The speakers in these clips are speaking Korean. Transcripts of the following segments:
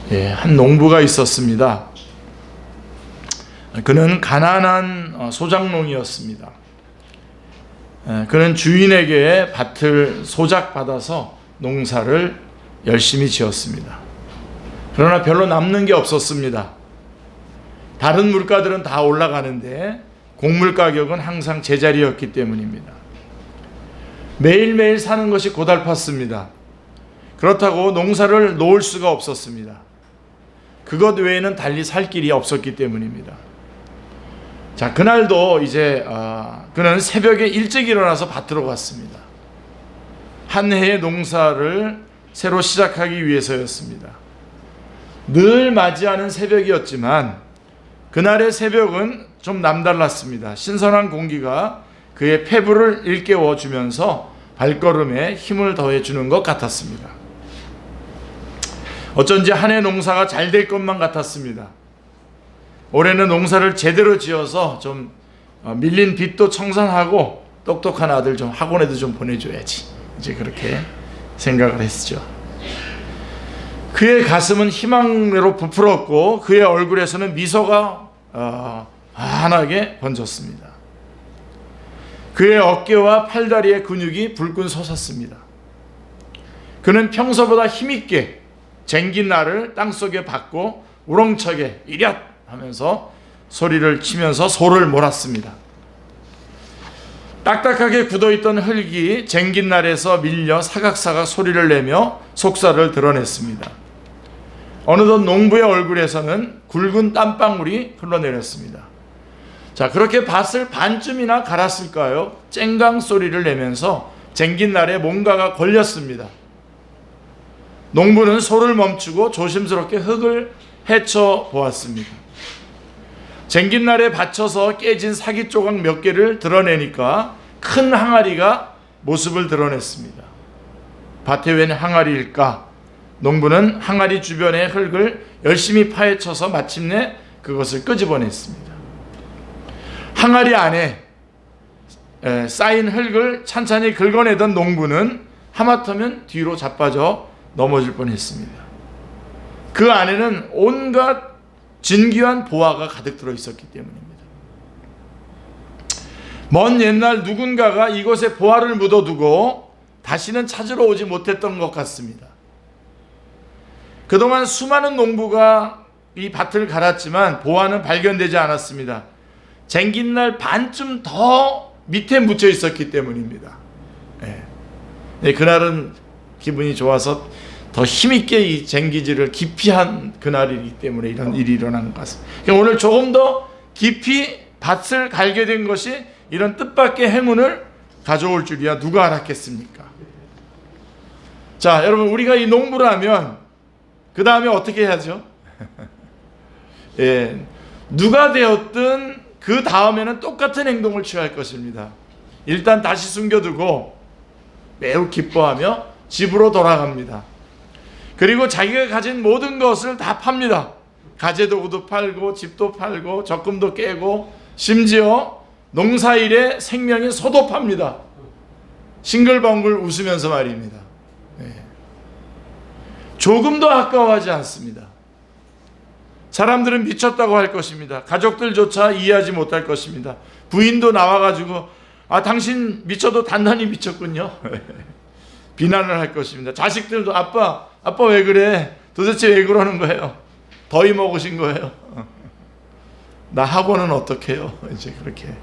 한 농부가 있었습니다. 그는 가난한 소작농이었습니다. 그는 주인에게 밭을 소작받아서 농사를 열심히 지었습니다. 그러나 별로 남는 게 없었습니다. 다른 물가들은 다 올라가는데 곡물 가격은 항상 제자리였기 때문입니다. 매일매일 사는 것이 고달팠습니다. 그렇다고 농사를 놓을 수가 없었습니다. 그것 외에는 달리 살 길이 없었기 때문입니다. 자, 그날도 이제 그는 새벽에 일찍 일어나서 밭으로 갔습니다. 한 해의 농사를 새로 시작하기 위해서였습니다. 늘 맞이하는 새벽이었지만 그날의 새벽은 좀 남달랐습니다. 신선한 공기가 그의 폐부를 일깨워 주면서 발걸음에 힘을 더해주는 것 같았습니다. 어쩐지 한 해 농사가 잘 될 것만 같았습니다. 올해는 농사를 제대로 지어서 좀 밀린 빚도 청산하고 똑똑한 아들 좀 학원에도 좀 보내줘야지. 이제 그렇게 생각을 했죠. 그의 가슴은 희망으로 부풀었고 그의 얼굴에서는 미소가 환하게 번졌습니다. 그의 어깨와 팔다리의 근육이 불끈 솟았습니다. 그는 평소보다 힘있게 쟁긴 날을 땅속에 박고 우렁차게 이렷 하면서 소리를 치면서 소를 몰았습니다. 딱딱하게 굳어있던 흙이 쟁긴 날에서 밀려 사각사각 소리를 내며 속살을 드러냈습니다. 어느덧 농부의 얼굴에서는 굵은 땀방울이 흘러내렸습니다. 자, 그렇게 밭을 반쯤이나 갈았을까요? 쨍강 소리를 내면서 쟁긴 날에 뭔가가 걸렸습니다. 농부는 소를 멈추고 조심스럽게 흙을 헤쳐 보았습니다. 쟁긴 날에 받쳐서 깨진 사기 조각 몇 개를 드러내니까 큰 항아리가 모습을 드러냈습니다. 밭에 웬 항아리일까? 농부는 항아리 주변의 흙을 열심히 파헤쳐서 마침내 그것을 끄집어냈습니다. 항아리 안에 쌓인 흙을 찬찬히 긁어내던 농부는 하마터면 뒤로 자빠져 넘어질 뻔했습니다. 그 안에는 온갖 진귀한 보화가 가득 들어있었기 때문입니다. 먼 옛날 누군가가 이곳에 보화를 묻어두고 다시는 찾으러 오지 못했던 것 같습니다. 그동안 수많은 농부가 이 밭을 갈았지만 보화는 발견되지 않았습니다. 쟁긴 날 반쯤 더 밑에 묻혀 있었기 때문입니다. 그날은 기분이 좋아서 더 힘있게 이 쟁기질을 깊이 한 그날이기 때문에 이런 일이 일어난 것 같습니다. 그러니까 오늘 조금 더 깊이 밭을 갈게 된 것이 이런 뜻밖의 행운을 가져올 줄이야 누가 알았겠습니까? 자, 여러분, 우리가 이 농부라면 그 다음에 어떻게 해야죠? 누가 되었든 그 다음에는 똑같은 행동을 취할 것입니다. 일단 다시 숨겨두고 매우 기뻐하며 집으로 돌아갑니다. 그리고 자기가 가진 모든 것을 다 팝니다. 가재도구도 팔고 집도 팔고 적금도 깨고 심지어 농사일에 생명인 소도 팝니다. 싱글벙글 웃으면서 말입니다. 조금도 아까워하지 않습니다. 사람들은 미쳤다고 할 것입니다. 가족들조차 이해하지 못할 것입니다. 부인도 나와가지고 당신 미쳐도 단단히 미쳤군요. 비난을 할 것입니다. 자식들도 아빠 왜 그래? 도대체 왜 그러는 거예요? 더위 먹으신 거예요? 나 학원은 어떻게 해요? 이제 그렇게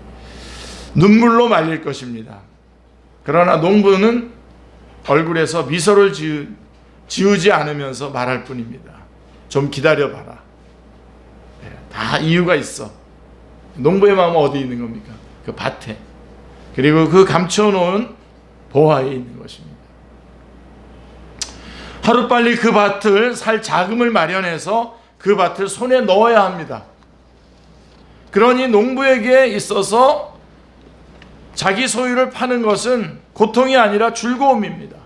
눈물로 말릴 것입니다. 그러나 농부는 얼굴에서 미소를 지우지 않으면서 말할 뿐입니다. 좀 기다려봐라. 다 이유가 있어. 농부의 마음은 어디 있는 겁니까? 그 밭에. 그리고 그 감춰놓은 보화에 있는 것입니다. 하루빨리 그 밭을 살 자금을 마련해서 그 밭을 손에 넣어야 합니다. 그러니 농부에게 있어서 자기 소유를 파는 것은 고통이 아니라 즐거움입니다.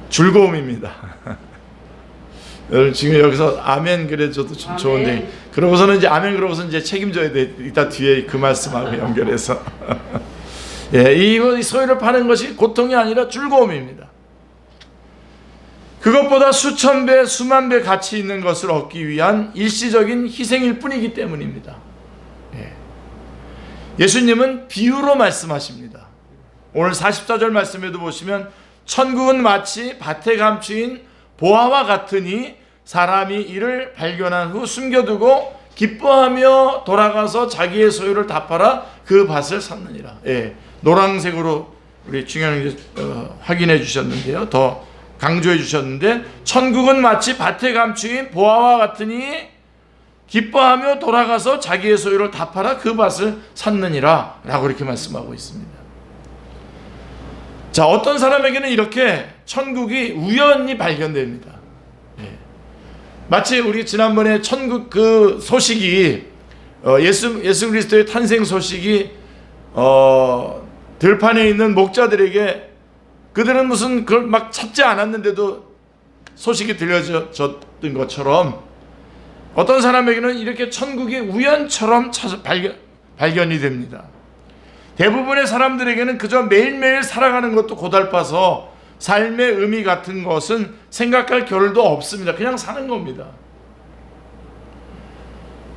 즐거움입니다. 지금 여기서 아멘 그래줘도 좀 좋은데, 그러고서는 이제 아멘 그러고서 이제 책임져야 돼. 이따 뒤에 그 말씀하고 연결해서. 이 소유를 파는 것이 고통이 아니라 즐거움입니다. 그것보다 수천 배, 수만 배 가치 있는 것을 얻기 위한 일시적인 희생일 뿐이기 때문입니다. 예수님은 비유로 말씀하십니다. 오늘 44절 말씀에도 보시면 천국은 마치 밭에 감추인 보화와 같으니 사람이 이를 발견한 후 숨겨두고 기뻐하며 돌아가서 자기의 소유를 다 팔아 그 밭을 샀느니라. 노란색으로 우리 중요한 확인해 주셨는데요. 더 강조해 주셨는데 천국은 마치 밭에 감추인 보화와 같으니 기뻐하며 돌아가서 자기의 소유를 다 팔아 그 밭을 샀느니라 라고 이렇게 말씀하고 있습니다. 자, 어떤 사람에게는 이렇게 천국이 우연히 발견됩니다. 마치 우리 지난번에 천국 그 소식이 예수 그리스도의 탄생 소식이 들판에 있는 목자들에게 그들은 무슨 그걸 막 찾지 않았는데도 소식이 들려졌던 것처럼 어떤 사람에게는 이렇게 천국이 우연처럼 발견이 됩니다. 대부분의 사람들에게는 그저 매일매일 살아가는 것도 고달파서 삶의 의미 같은 것은 생각할 겨를도 없습니다. 그냥 사는 겁니다.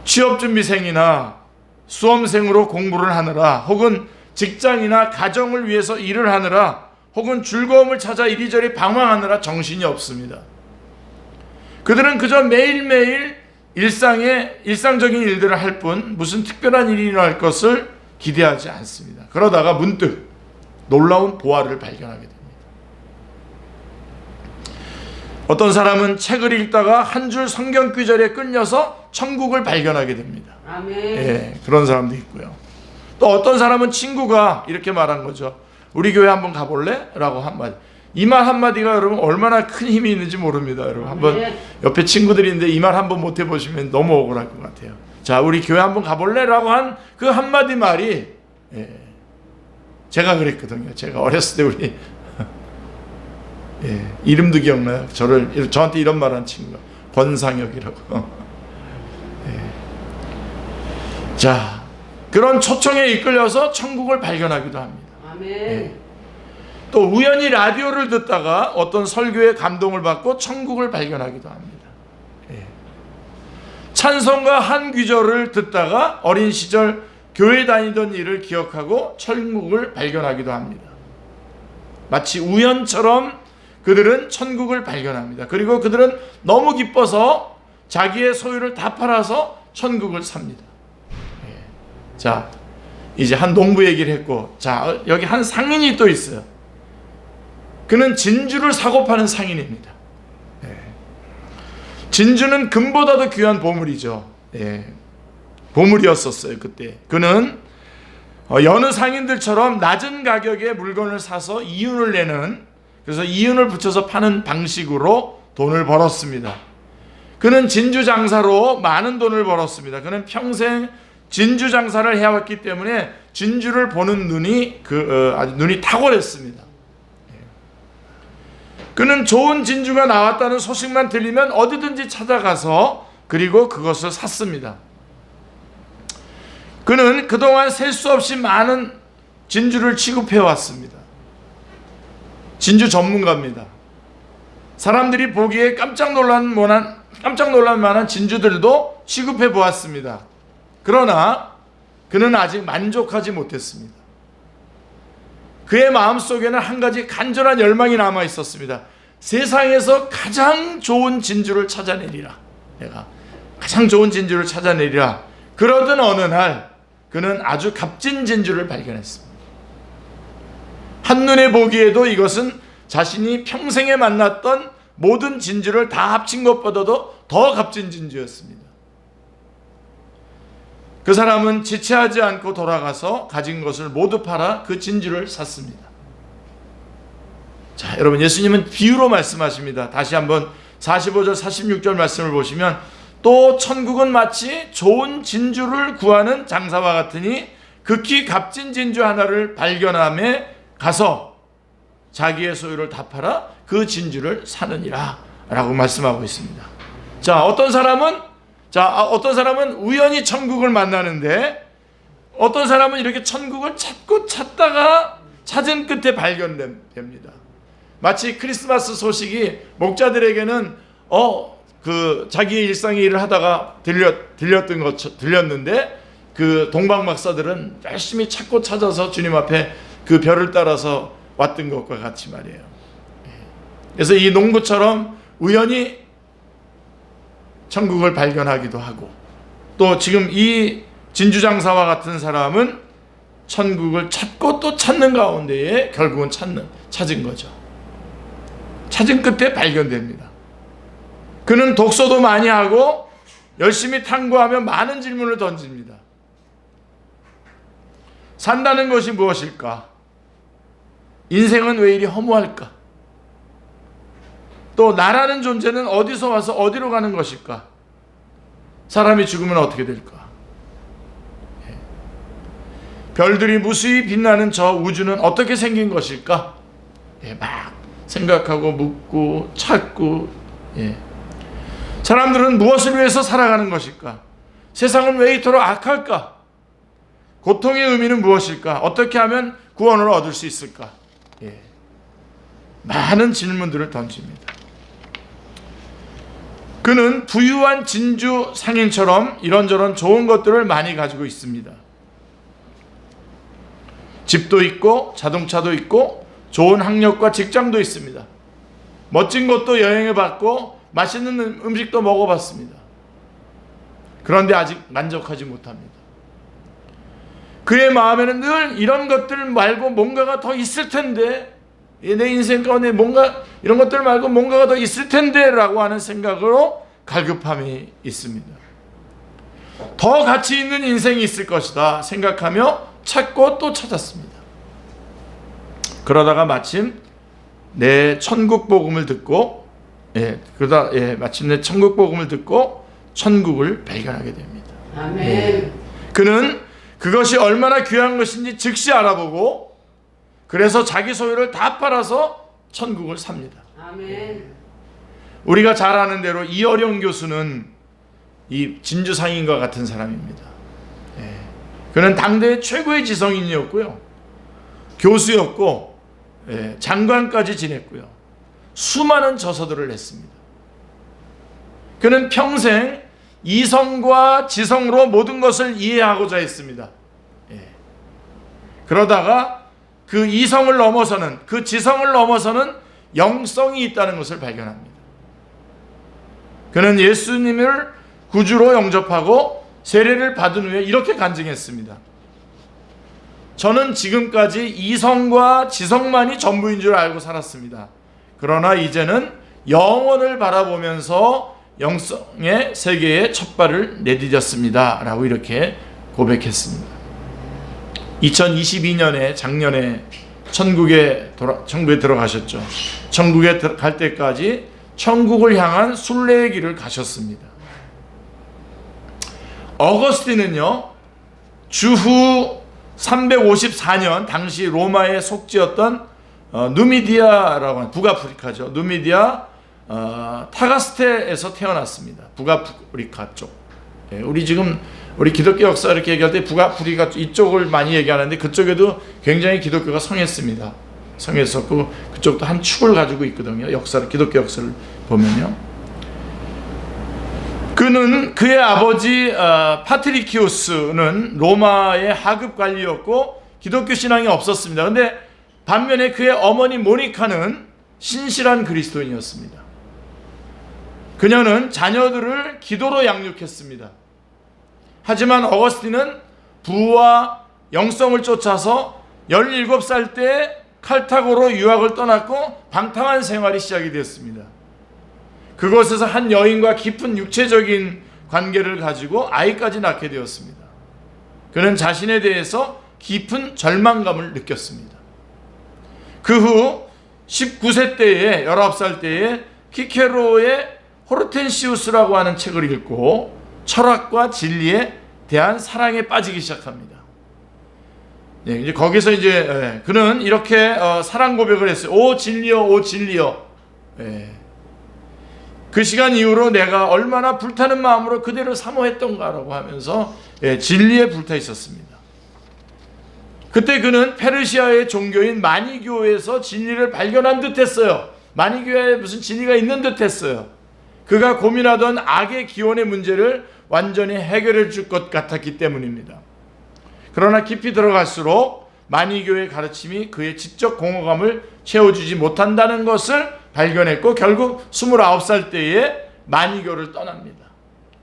취업준비생이나 수험생으로 공부를 하느라 혹은 직장이나 가정을 위해서 일을 하느라 혹은 즐거움을 찾아 이리저리 방황하느라 정신이 없습니다. 그들은 그저 매일매일 일상적인 일들을 할 뿐 무슨 특별한 일이 일어날 것을 기대하지 않습니다. 그러다가 문득 놀라운 보화를 발견하게 됩니다. 어떤 사람은 책을 읽다가 한 줄 성경 구절에 끌려서 천국을 발견하게 됩니다. 아멘. 그런 사람도 있고요. 또 어떤 사람은 친구가 이렇게 말한 거죠. 우리 교회 한번 가볼래? 라고 한마디. 이 말 한마디가 여러분 얼마나 큰 힘이 있는지 모릅니다. 여러분 한번 옆에 친구들이 있는데 이 말 한번 못 해보시면 너무 억울할 것 같아요. 자, 우리 교회 한번 가볼래? 라고 한 그 한마디 말이 제가 그랬거든요. 제가 어렸을 때 우리 이름도 기억나요? 저한테 이런 말한 친구가 권상혁이라고. 자, 그런 초청에 이끌려서 천국을 발견하기도 합니다. 아멘. 또 우연히 라디오를 듣다가 어떤 설교에 감동을 받고 천국을 발견하기도 합니다. 찬송가 한 귀절을 듣다가 어린 시절 교회 다니던 일을 기억하고 천국을 발견하기도 합니다. 마치 우연처럼 그들은 천국을 발견합니다. 그리고 그들은 너무 기뻐서 자기의 소유를 다 팔아서 천국을 삽니다. 자, 이제 한 농부 얘기를 했고, 자, 여기 한 상인이 또 있어요. 그는 진주를 사고 파는 상인입니다. 진주는 금보다도 귀한 보물이죠. 보물이었었어요, 그때. 그는 여느 상인들처럼 낮은 가격에 물건을 사서 이윤을 내는, 그래서 이윤을 붙여서 파는 방식으로 돈을 벌었습니다. 그는 진주 장사로 많은 돈을 벌었습니다. 그는 평생 진주 장사를 해왔기 때문에 진주를 보는 눈이 아주 눈이 탁월했습니다. 그는 좋은 진주가 나왔다는 소식만 들리면 어디든지 찾아가서 그리고 그것을 샀습니다. 그는 그동안 셀 수 없이 많은 진주를 취급해 왔습니다. 진주 전문가입니다. 사람들이 보기에 깜짝 놀랄 만한 진주들도 취급해 보았습니다. 그러나 그는 아직 만족하지 못했습니다. 그의 마음속에는 한 가지 간절한 열망이 남아 있었습니다. 세상에서 가장 좋은 진주를 찾아내리라. 내가 가장 좋은 진주를 찾아내리라. 그러던 어느 날 그는 아주 값진 진주를 발견했습니다. 한눈에 보기에도 이것은 자신이 평생에 만났던 모든 진주를 다 합친 것보다도 더 값진 진주였습니다. 그 사람은 지체하지 않고 돌아가서 가진 것을 모두 팔아 그 진주를 샀습니다. 자, 여러분, 예수님은 비유로 말씀하십니다. 다시 한번 45절 46절 말씀을 보시면, 또 천국은 마치 좋은 진주를 구하는 장사와 같으니 극히 값진 진주 하나를 발견함에 가서 자기의 소유를 다 팔아 그 진주를 사느니라 라고 말씀하고 있습니다. 자, 어떤 사람은 우연히 천국을 만나는데, 어떤 사람은 이렇게 천국을 찾다가 찾은 끝에 발견됩니다. 마치 크리스마스 소식이 목자들에게는 그 자기의 일상의 일을 하다가 들렸는데 그 동방 박사들은 열심히 찾고 찾아서 주님 앞에 그 별을 따라서 왔던 것과 같이 말이에요. 그래서 이 농부처럼 우연히 천국을 발견하기도 하고, 또 지금 이 진주장사와 같은 사람은 천국을 찾고 또 찾는 가운데에 결국은 찾은 거죠. 찾은 끝에 발견됩니다. 그는 독서도 많이 하고 열심히 탐구하며 많은 질문을 던집니다. 산다는 것이 무엇일까? 인생은 왜 이리 허무할까? 또 나라는 존재는 어디서 와서 어디로 가는 것일까? 사람이 죽으면 어떻게 될까? 별들이 무수히 빛나는 저 우주는 어떻게 생긴 것일까? 막 생각하고 묻고 찾고, 사람들은 무엇을 위해서 살아가는 것일까? 세상은 왜 이토록 악할까? 고통의 의미는 무엇일까? 어떻게 하면 구원을 얻을 수 있을까? 많은 질문들을 던집니다. 그는 부유한 진주 상인처럼 이런저런 좋은 것들을 많이 가지고 있습니다. 집도 있고 자동차도 있고 좋은 학력과 직장도 있습니다. 멋진 곳도 여행해봤고 맛있는 음식도 먹어봤습니다. 그런데 아직 만족하지 못합니다. 그의 마음에는 늘 이런 것들 말고 뭔가가 더 있을 텐데, 내 인생 가운데 뭔가 이런 것들 말고 뭔가가 더 있을 텐데 라고 하는 생각으로 갈급함이 있습니다. 더 가치 있는 인생이 있을 것이다 생각하며 찾고 또 찾았습니다. 그러다가 마침 내 천국 복음을 듣고 마침내 천국 복음을 듣고 천국을 발견하게 됩니다. 아멘. 그는 그것이 얼마나 귀한 것인지 즉시 알아보고, 그래서 자기 소유를 다 팔아서 천국을 삽니다. 아멘. 우리가 잘 아는 대로 이어령 교수는 이 진주 상인과 같은 사람입니다. 그는 당대의 최고의 지성인이었고요, 교수였고, 장관까지 지냈고요, 수많은 저서들을 냈습니다. 그는 평생 이성과 지성으로 모든 것을 이해하고자 했습니다. 그러다가 그 이성을 넘어서는, 그 지성을 넘어서는 영성이 있다는 것을 발견합니다. 그는 예수님을 구주로 영접하고 세례를 받은 후에 이렇게 간증했습니다. 저는 지금까지 이성과 지성만이 전부인 줄 알고 살았습니다. 그러나 이제는 영혼을 바라보면서 영성의 세계에 첫 발을 내디뎠습니다. 라고 이렇게 고백했습니다. 2022년에 작년에 천국에 들어가셨죠. 천국에 갈 때까지 천국을 향한 순례의 길을 가셨습니다. 어거스틴은요, 주후 354년 당시 로마의 속지였던 누미디아라고 하는 북아프리카죠. 누미디아 타가스테에서 태어났습니다. 북아프리카 쪽. 우리 지금 우리 기독교 역사 이렇게 얘기할 때 북아프리카 이쪽을 많이 얘기하는데 그쪽에도 굉장히 기독교가 성했습니다. 성했었고 그쪽도 한 축을 가지고 있거든요. 역사를, 기독교 역사를 보면요. 그는 그의 아버지 파트리키우스는 로마의 하급 관리였고 기독교 신앙이 없었습니다. 그런데 반면에 그의 어머니 모니카는 신실한 그리스도인이었습니다. 그녀는 자녀들을 기도로 양육했습니다. 하지만 어거스틴은 부와 영성을 쫓아서 17살 때 칼타고로 유학을 떠났고 방탕한 생활이 시작이 되었습니다. 그곳에서 한 여인과 깊은 육체적인 관계를 가지고 아이까지 낳게 되었습니다. 그는 자신에 대해서 깊은 절망감을 느꼈습니다. 그 후 19세 때에 19살 때에 키케로의 호르텐시우스라고 하는 책을 읽고 철학과 진리에 대한 사랑에 빠지기 시작합니다. 이제 거기서 이제 그는 이렇게 사랑 고백을 했어요. 오 진리여, 오 진리여. 그 시간 이후로 내가 얼마나 불타는 마음으로 그대를 사모했던가라고 하면서 진리에 불타 있었습니다. 그때 그는 페르시아의 종교인 마니교에서 진리를 발견한 듯 했어요. 마니교에 무슨 진리가 있는 듯 했어요. 그가 고민하던 악의 기원의 문제를 완전히 해결해 줄 것 같았기 때문입니다. 그러나 깊이 들어갈수록 마니교의 가르침이 그의 지적 공허감을 채워주지 못한다는 것을 발견했고, 결국 29살 때에 마니교를 떠납니다.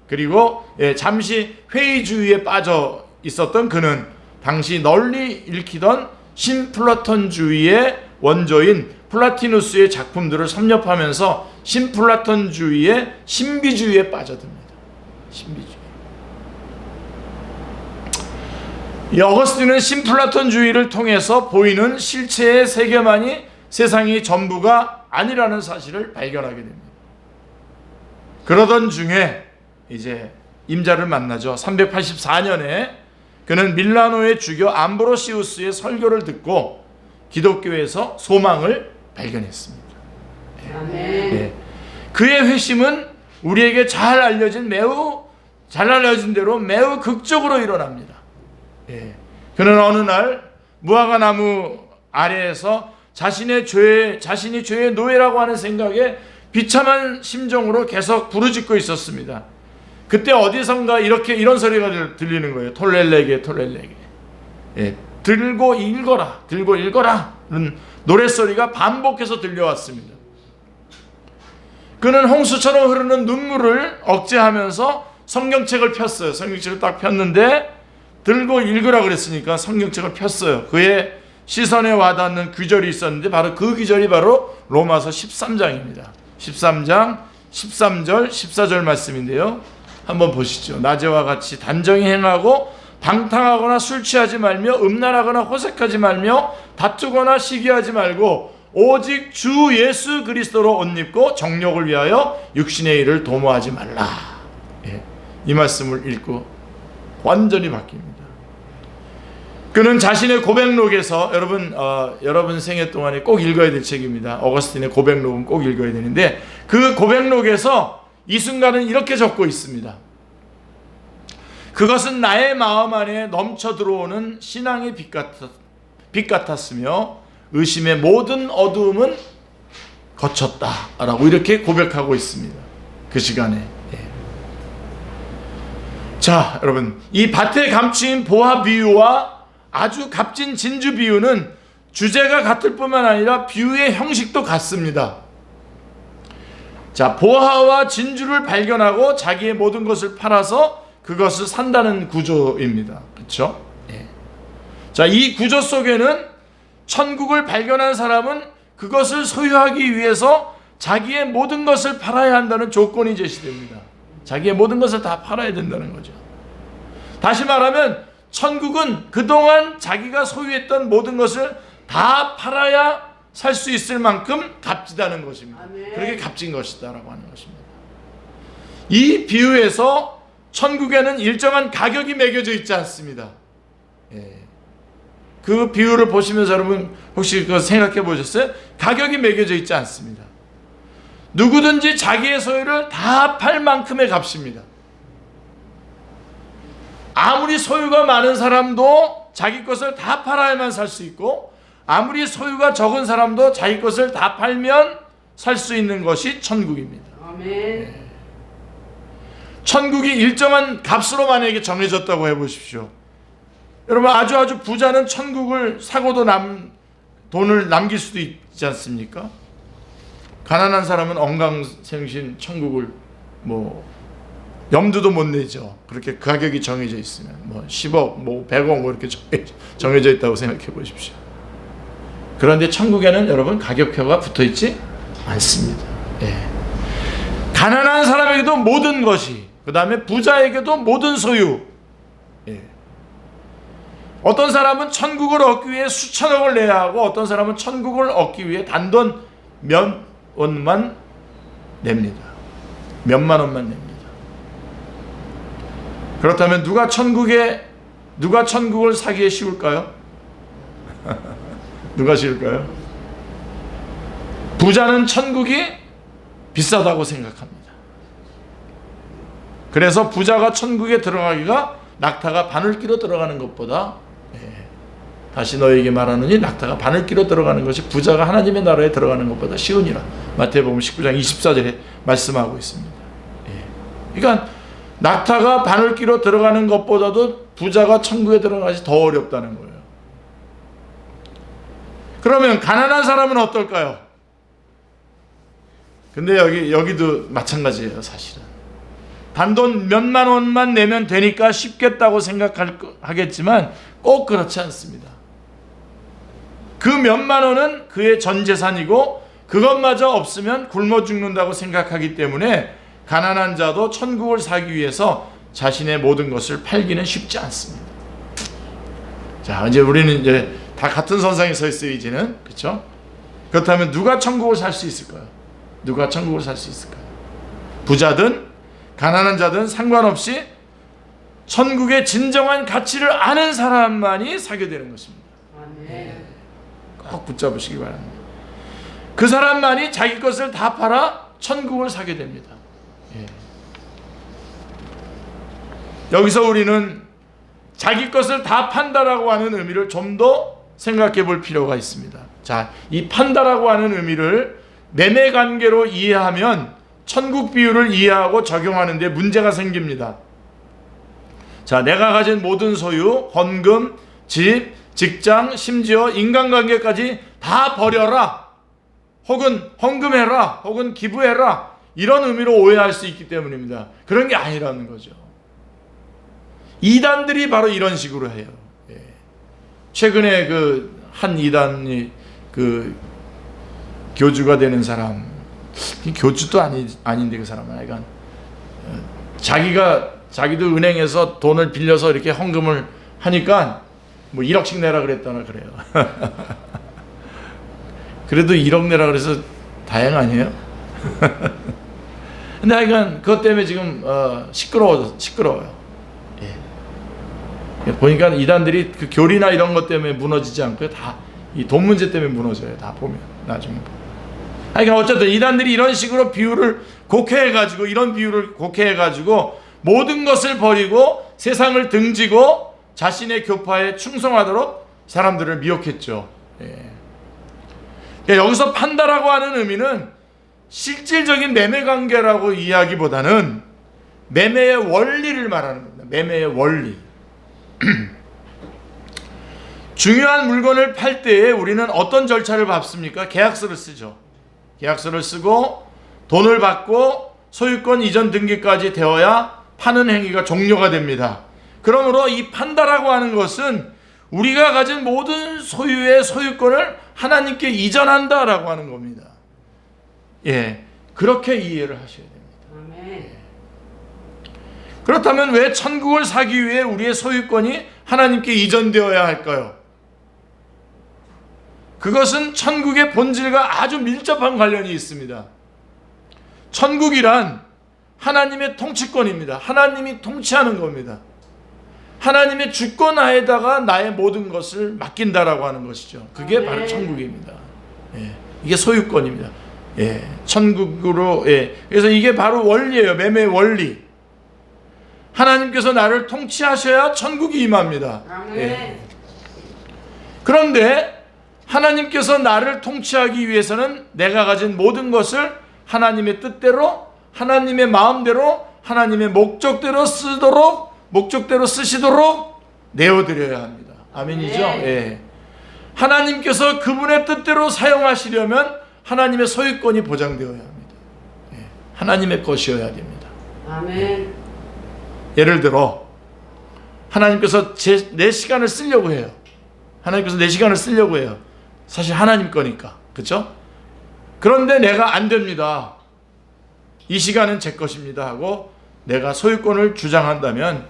그리고 잠시 회의주의에 빠져 있었던 그는 당시 널리 읽히던 신플라톤주의의 원조인 플라티누스의 작품들을 섭렵하면서 신플라톤주의의 신비주의에 빠져듭니다. 신비주의. 이 어거스틴은 신플라톤주의를 통해서 보이는 실체의 세계만이 세상이 전부가 아니라는 사실을 발견하게 됩니다. 그러던 중에 이제 임자를 만나죠. 384년에 그는 밀라노의 주교 암브로시우스의 설교를 듣고 기독교에서 소망을 발견했습니다. 네. 그의 회심은 우리에게 잘 알려진 대로 매우 극적으로 일어납니다. 그는 어느 날 무화과 나무 아래에서 자신이 죄의 노예라고 하는 생각에 비참한 심정으로 계속 부르짖고 있었습니다. 그때 어디선가 이런 소리가 들리는 거예요. 톨렐레게. 들고 읽어라. 노랫소리가 반복해서 들려왔습니다. 그는 홍수처럼 흐르는 눈물을 억제하면서 성경책을 폈어요. 성경책을 딱 폈는데 들고 읽으라 그랬으니까 성경책을 폈어요. 그의 시선에 와닿는 규절이 있었는데 바로 그 규절이 바로 로마서 13장입니다. 13장 13절 14절 말씀인데요. 한번 보시죠. 낮에와 같이 단정히 행하고 방탕하거나 술 취하지 말며 음란하거나 호색하지 말며 다투거나 시기하지 말고 오직 주 예수 그리스도로 옷 입고 정욕을 위하여 육신의 일을 도모하지 말라. 이 말씀을 읽고 완전히 바뀝니다. 그는 자신의 고백록에서 여러분 생애 동안에 꼭 읽어야 될 책입니다. 어거스틴의 고백록은 꼭 읽어야 되는데 그 고백록에서 이 순간은 이렇게 적고 있습니다. 그것은 나의 마음 안에 넘쳐 들어오는 신앙의 빛 같았으며 의심의 모든 어두움은 거쳤다라고 이렇게 고백하고 있습니다. 그 시간에. 자, 여러분, 이 밭에 감추인 보화 비유와 아주 값진 진주 비유는 주제가 같을 뿐만 아니라 비유의 형식도 같습니다. 자, 보화와 진주를 발견하고 자기의 모든 것을 팔아서 그것을 산다는 구조입니다. 그렇죠? 자, 이 구조 속에는 천국을 발견한 사람은 그것을 소유하기 위해서 자기의 모든 것을 팔아야 한다는 조건이 제시됩니다. 자기의 모든 것을 다 팔아야 된다는 거죠. 다시 말하면 천국은 그동안 자기가 소유했던 모든 것을 다 팔아야 살 수 있을 만큼 값지다는 것입니다. 그렇게 값진 것이다라고 하는 것입니다. 이 비유에서 천국에는 일정한 가격이 매겨져 있지 않습니다. 그 비유를 보시면서 여러분 혹시 그거 생각해 보셨어요? 가격이 매겨져 있지 않습니다. 누구든지 자기의 소유를 다 팔 만큼의 값입니다. 아무리 소유가 많은 사람도 자기 것을 다 팔아야만 살 수 있고, 아무리 소유가 적은 사람도 자기 것을 다 팔면 살 수 있는 것이 천국입니다. 아멘. 천국이 일정한 값으로 만약에 정해졌다고 해보십시오. 여러분, 아주 부자는 천국을 사고도 돈을 남길 수도 있지 않습니까? 가난한 사람은 엉강생신 천국을 염두도 못 내죠. 그렇게 가격이 정해져 있으면 10억, 100억 이렇게 정해져 있다고 생각해 보십시오. 그런데 천국에는 여러분 가격표가 붙어 있지 않습니다. 가난한 사람에게도 모든 것이, 그 다음에 부자에게도 모든 소유. 어떤 사람은 천국을 얻기 위해 수천억을 내야 하고, 어떤 사람은 천국을 얻기 위해 단돈 몇 원만 냅니다. 몇만 원만 냅니다. 그렇다면 누가 천국을 사기에 쉬울까요? 누가 쉬울까요? 부자는 천국이 비싸다고 생각합니다. 그래서 부자가 천국에 들어가기가 낙타가 바늘 끼로 들어가는 것보다 다시 너에게 말하노니 낙타가 바늘기로 들어가는 것이 부자가 하나님의 나라에 들어가는 것보다 쉬우니라. 마태복음 19장 24절에 말씀하고 있습니다. 그러니까 낙타가 바늘기로 들어가는 것보다도 부자가 천국에 들어가기 더 어렵다는 거예요. 그러면 가난한 사람은 어떨까요? 근데 여기도 마찬가지예요, 사실은. 단돈 몇만 원만 내면 되니까 쉽겠다고 생각하겠지만 꼭 그렇지 않습니다. 그 몇만 원은 그의 전 재산이고 그것마저 없으면 굶어 죽는다고 생각하기 때문에 가난한 자도 천국을 사기 위해서 자신의 모든 것을 팔기는 쉽지 않습니다. 자, 이제 우리는 이제 다 같은 선상에 서 있어요, 이제는. 그렇죠? 그렇다면 누가 천국을 살 수 있을까요? 누가 천국을 살 수 있을까요? 부자든 가난한 자든 상관없이 천국의 진정한 가치를 아는 사람만이 사게 되는 것입니다. 꼭 붙잡으시기 바랍니다. 그 사람만이 자기 것을 다 팔아 천국을 사게 됩니다. 여기서 우리는 자기 것을 다 판다라고 하는 의미를 좀 더 생각해 볼 필요가 있습니다. 자, 이 판다라고 하는 의미를 매매 관계로 이해하면 천국 비유를 이해하고 적용하는 데 문제가 생깁니다. 자, 내가 가진 모든 소유, 헌금, 집, 직장, 심지어 인간관계까지 다 버려라, 혹은 헌금해라, 혹은 기부해라, 이런 의미로 오해할 수 있기 때문입니다. 그런 게 아니라는 거죠. 이단들이 바로 이런 식으로 해요. 최근에 한 이단이 교주가 되는 사람, 교주도 아닌데 그 사람은 약간 자기도 은행에서 돈을 빌려서 이렇게 헌금을 하니까 뭐 1억씩 내라 그랬다나 그래요. 그래도 1억 내라 그래서 다행 아니에요? 근데 하여간 그것 때문에 지금 시끄러워요. 보니까 이단들이 그 교리나 이런 것 때문에 무너지지 않고요, 다 이 돈 문제 때문에 무너져요. 다 보면 나중에. 그러니까 어쨌든 이단들이 이런 식으로 이런 비유를 곡해해가지고 모든 것을 버리고 세상을 등지고 자신의 교파에 충성하도록 사람들을 미혹했죠. 그러니까 여기서 판다라고 하는 의미는 실질적인 매매 관계라고 이야기보다는 매매의 원리를 말하는 겁니다. 매매의 원리. 중요한 물건을 팔 때에 우리는 어떤 절차를 밟습니까? 계약서를 쓰죠. 계약서를 쓰고 돈을 받고 소유권 이전 등기까지 되어야 파는 행위가 종료가 됩니다. 그러므로 이 판다라고 하는 것은 우리가 가진 모든 소유의 소유권을 하나님께 이전한다라고 하는 겁니다. 그렇게 이해를 하셔야 됩니다. 그렇다면 왜 천국을 사기 위해 우리의 소유권이 하나님께 이전되어야 할까요? 그것은 천국의 본질과 아주 밀접한 관련이 있습니다. 천국이란 하나님의 통치권입니다. 하나님이 통치하는 겁니다. 하나님의 주권 하에다가 나의 모든 것을 맡긴다라고 하는 것이죠. 그게 바로 천국입니다. 이게 소유권입니다. 천국으로. 그래서 이게 바로 원리예요. 매매의 원리. 하나님께서 나를 통치하셔야 천국이 임합니다. 그런데 하나님께서 나를 통치하기 위해서는 내가 가진 모든 것을 하나님의 뜻대로, 하나님의 마음대로, 하나님의 목적대로 쓰시도록 내어드려야 합니다. 아멘이죠? 하나님께서 그분의 뜻대로 사용하시려면 하나님의 소유권이 보장되어야 합니다. 하나님의 것이어야 됩니다. 아멘. 예를 들어 하나님께서 내 시간을 쓰려고 해요. 하나님께서 내 시간을 쓰려고 해요. 사실 하나님 거니까. 그렇죠? 그런데 내가 안 됩니다. 이 시간은 제 것입니다 하고 내가 소유권을 주장한다면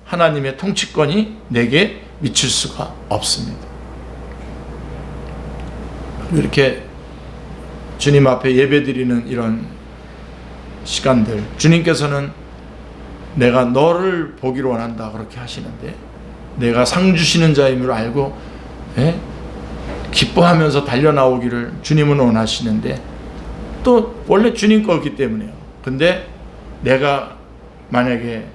하나님의 통치권이 내게 미칠 수가 없습니다. 이렇게 주님 앞에 예배드리는 이런 시간들, 주님께서는 내가 너를 보기를 원한다 그렇게 하시는데, 내가 상 주시는 자임을 알고 기뻐하면서 달려나오기를 주님은 원하시는데, 또 원래 주님 거기 때문에요. 근데 내가 만약에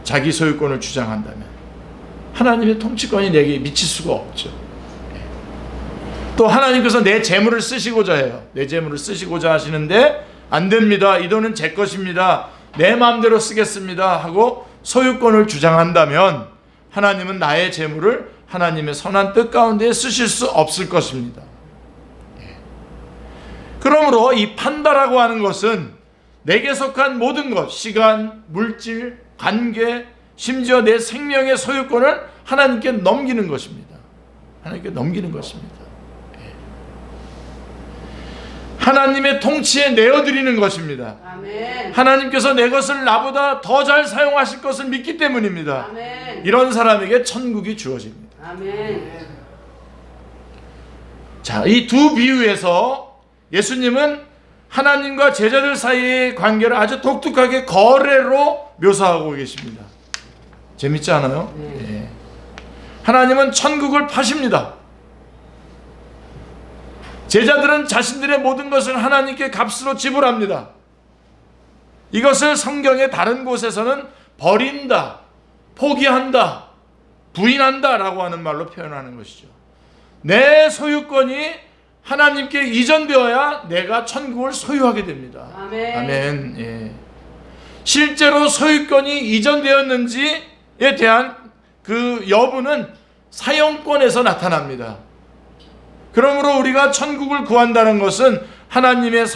자기 소유권을 주장한다면 하나님의 통치권이 내게 미칠 수가 없죠. 또 하나님께서 내 재물을 쓰시고자 해요. 내 재물을 쓰시고자 하시는데 안 됩니다. 이 돈은 제 것입니다. 내 마음대로 쓰겠습니다 하고 소유권을 주장한다면 하나님은 나의 재물을 하나님의 선한 뜻 가운데 쓰실 수 없을 것입니다. 그러므로 이 판다라고 하는 것은 내게 속한 모든 것, 시간, 물질, 관계, 심지어 내 생명의 소유권을 하나님께 넘기는 것입니다. 하나님께 넘기는 것입니다. 하나님의 통치에 내어드리는 것입니다. 아멘. 하나님께서 내 것을 나보다 더 잘 사용하실 것을 믿기 때문입니다. 아멘. 이런 사람에게 천국이 주어집니다. 아멘. 자, 이 두 비유에서 예수님은 하나님과 제자들 사이의 관계를 아주 독특하게 거래로 묘사하고 계십니다. 재밌지 않아요? 네. 하나님은 천국을 파십니다. 제자들은 자신들의 모든 것을 하나님께 값으로 지불합니다. 이것을 성경의 다른 곳에서는 버린다, 포기한다, 부인한다 라고 하는 말로 표현하는 것이죠. 내 소유권이 하나님께 이전되어야 내가 천국을 소유하게 됩니다. 아멘. 아멘. 예. 실제로 소유권이 이전되었는지에 대한 그 여부는 사용권에서 나타납니다. 그러므로 우리가 천국을 구한다는 것은 하나님의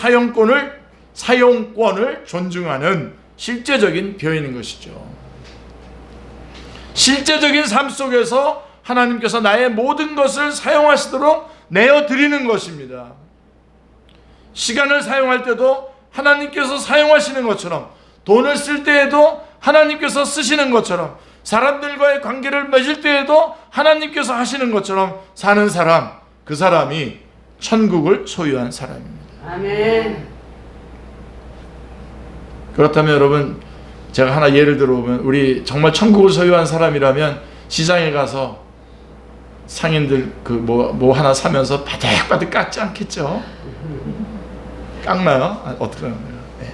사용권을 존중하는 실제적인 표현인 것이죠. 실제적인 삶 속에서 하나님께서 나의 모든 것을 사용하시도록 내어드리는 것입니다. 시간을 사용할 때도 하나님께서 사용하시는 것처럼, 돈을 쓸 때에도 하나님께서 쓰시는 것처럼, 사람들과의 관계를 맺을 때에도 하나님께서 하시는 것처럼 사는 사람, 그 사람이 천국을 소유한 사람입니다. 아멘. 그렇다면 여러분, 제가 하나 예를 들어보면, 우리 정말 천국을 소유한 사람이라면 시장에 가서 상인들 뭐 하나 사면서 바득바득 깎지 않겠죠? 깎나요? 어떻게 하나요? 네.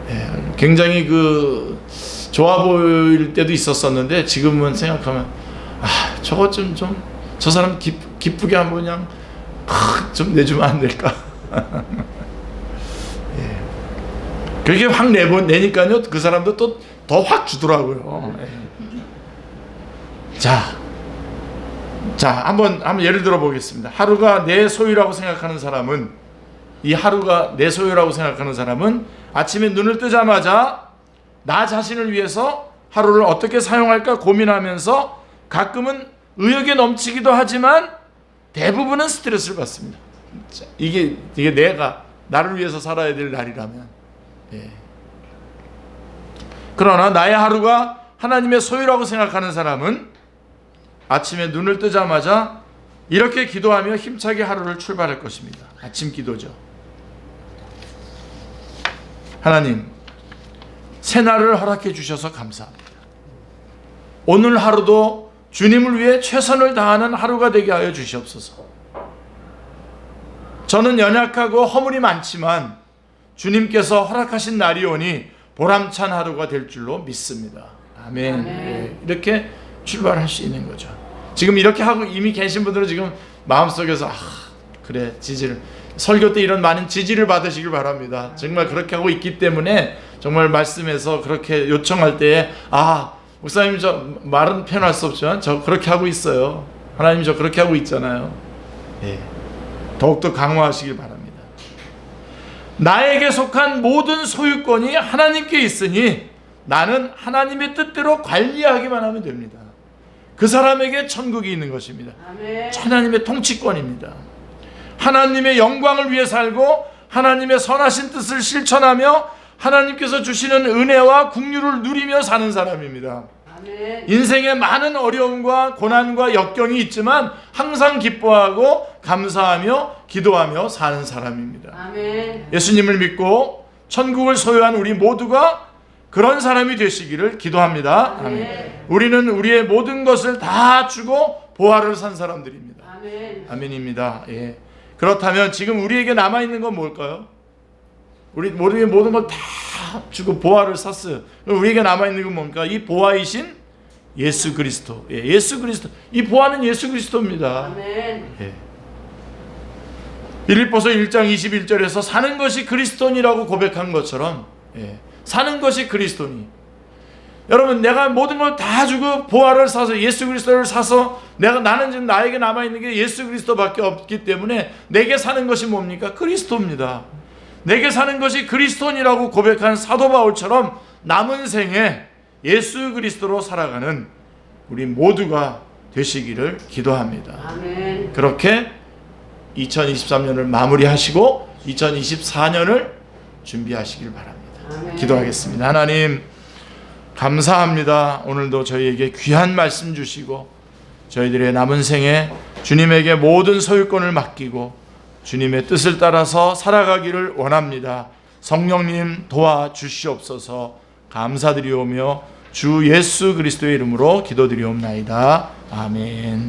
네. 굉장히 좋아 보일 때도 있었었는데 지금은 생각하면 저거 저 사람 기쁘게 한번 그냥 좀 내주면 안 될까? 예. 그렇게 확 내니까요, 그 사람도 또 더 확 주더라고요. 예. 자, 한번 예를 들어 보겠습니다. 하루가 내 소유라고 생각하는 사람은, 이 하루가 내 소유라고 생각하는 사람은 아침에 눈을 뜨자마자 나 자신을 위해서 하루를 어떻게 사용할까 고민하면서 가끔은 의욕에 넘치기도 하지만 대부분은 스트레스를 받습니다. 이게 내가 나를 위해서 살아야 될 날이라면. 예. 그러나 나의 하루가 하나님의 소유라고 생각하는 사람은 아침에 눈을 뜨자마자 이렇게 기도하며 힘차게 하루를 출발할 것입니다. 아침 기도죠. 하나님, 새날을 허락해 주셔서 감사합니다. 오늘 하루도 주님을 위해 최선을 다하는 하루가 되게 하여 주시옵소서. 저는 연약하고 허물이 많지만 주님께서 허락하신 날이 오니 보람찬 하루가 될 줄로 믿습니다. 아멘. 아멘. 네, 이렇게 출발할 수 있는 거죠. 지금 이렇게 하고 이미 계신 분들은 지금 마음속에서 그래, 지지를, 설교 때 이런 많은 지지를 받으시길 바랍니다. 정말 그렇게 하고 있기 때문에 정말 말씀에서 그렇게 요청할 때에 목사님 저 말은 표현할 수 없지만 저 그렇게 하고 있어요. 하나님 저 그렇게 하고 있잖아요. 예. 더욱더 강화하시길 바랍니다. 나에게 속한 모든 소유권이 하나님께 있으니 나는 하나님의 뜻대로 관리하기만 하면 됩니다. 그 사람에게 천국이 있는 것입니다. 아멘. 하나님의 통치권입니다. 하나님의 영광을 위해 살고 하나님의 선하신 뜻을 실천하며 하나님께서 주시는 은혜와 긍휼을 누리며 사는 사람입니다. 아멘. 인생에 많은 어려움과 고난과 역경이 있지만 항상 기뻐하고 감사하며 기도하며 사는 사람입니다. 아멘. 예수님을 믿고 천국을 소유한 우리 모두가 그런 사람이 되시기를 기도합니다. 아멘. 우리는 우리의 모든 것을 다 주고 보화를 산 사람들입니다. 아멘. 아멘입니다. 예. 그렇다면 지금 우리에게 남아있는 건 뭘까요? 우리의 모든 걸 다 주고 보화를 샀어요. 우리에게 남아있는 건 뭡니까? 이 보화이신 예수 그리스도. 예, 예수 그리스도. 이 보화는 예수 그리스도입니다. 아멘. 예. 빌립보서 1장 21절에서 사는 것이 그리스도니라고 고백한 것처럼, 예, 사는 것이 그리스도니. 여러분, 내가 모든 걸 다 주고 보화를 사서 예수 그리스도를 사서 나는 지금 나에게 남아 있는 게 예수 그리스도밖에 없기 때문에 내게 사는 것이 뭡니까? 그리스도입니다. 내게 사는 것이 그리스도니라고 고백한 사도 바울처럼 남은 생에 예수 그리스도로 살아가는 우리 모두가 되시기를 기도합니다. 아멘. 그렇게 2023년을 마무리하시고 2024년을 준비하시길 바랍니다. 아멘. 기도하겠습니다. 하나님, 감사합니다. 오늘도 저희에게 귀한 말씀 주시고 저희들의 남은 생에 주님에게 모든 소유권을 맡기고 주님의 뜻을 따라서 살아가기를 원합니다. 성령님 도와주시옵소서. 감사드리오며 주 예수 그리스도의 이름으로 기도드리옵나이다. 아멘.